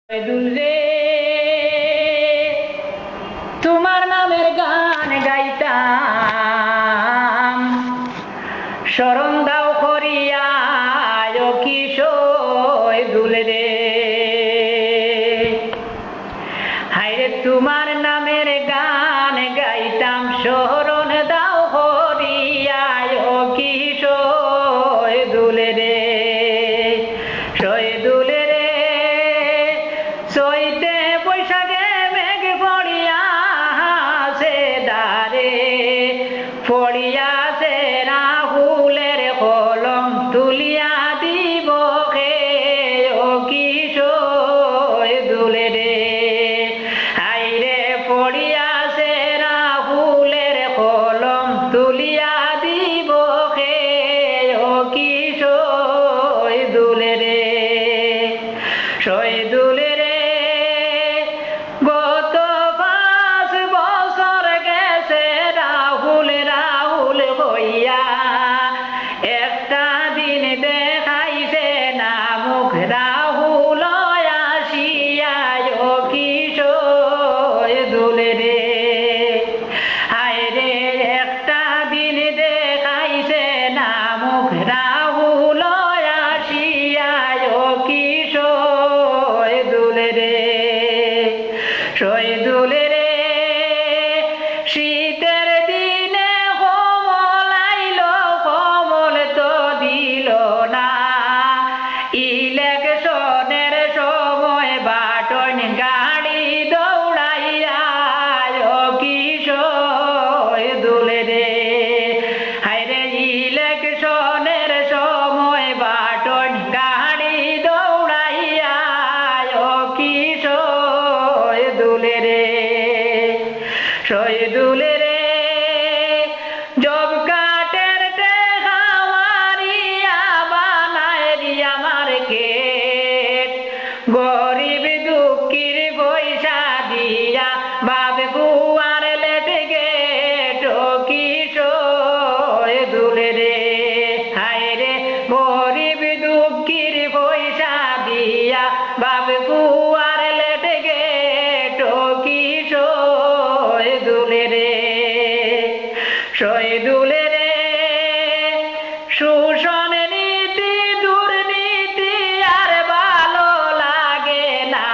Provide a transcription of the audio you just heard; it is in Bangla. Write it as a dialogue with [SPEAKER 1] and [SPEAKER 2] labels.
[SPEAKER 1] দুলরে তোমার নামের গান গাইতাম, শরণ দাও করিয়া কিশোর দুলরে। হায়রে তোমার নামের গান গাইতাম, শরণ দাও করিয়া কিশোর দুলরে। দুলরে চৈতে বৈশাখে মেঘ পড়িয়াছে দারে, পড়িয়াছে রাহুলের কলম তুলিয়া দিব কে ও কিশোর দুলরে। আইরে পড়িয়াছে রাহুলের কলম তুলিয়া দিব কে ও কিশোর দুলরে। দুলরে গত 5 বছর গেছে রাহুল রাহুল হইয়া, একটা দিন দেখাইছে না মুখ রাহুল আসিয়া ও কিশোর দুলরে। হায়রে একটা দিন দেখাইছে না মুখ রাহুল আসিয়া ও কিশোর দুলরে। দুলরে শীতের দিনে কমল আইল, কমল তো দিল না। ইলেকশনের সময় বাটন গাড়ি দৌড়াইয়া ও কিশোর দুলরে। হায়রে ইলেকশনের সময় বাটন গাড়ি দৌড়াইয়া ও কিশোর দুলরে। দুলরে জব কাটের টেকা মারিয়া বানায় দিয়া মার্কেট, গরিব দুঃখীর পয়সা দিয়া বাপ গুয়ার লেট গেট ও কিশোর দুলরে। হায়রে গরিব দুঃখীর পয়সা দিয়া বাপ গুয়ার লেট গেট ও কিশোর দুলরে। দুলরে শোষণ নীতি দুর্নীতি আর ভালো লাগে না।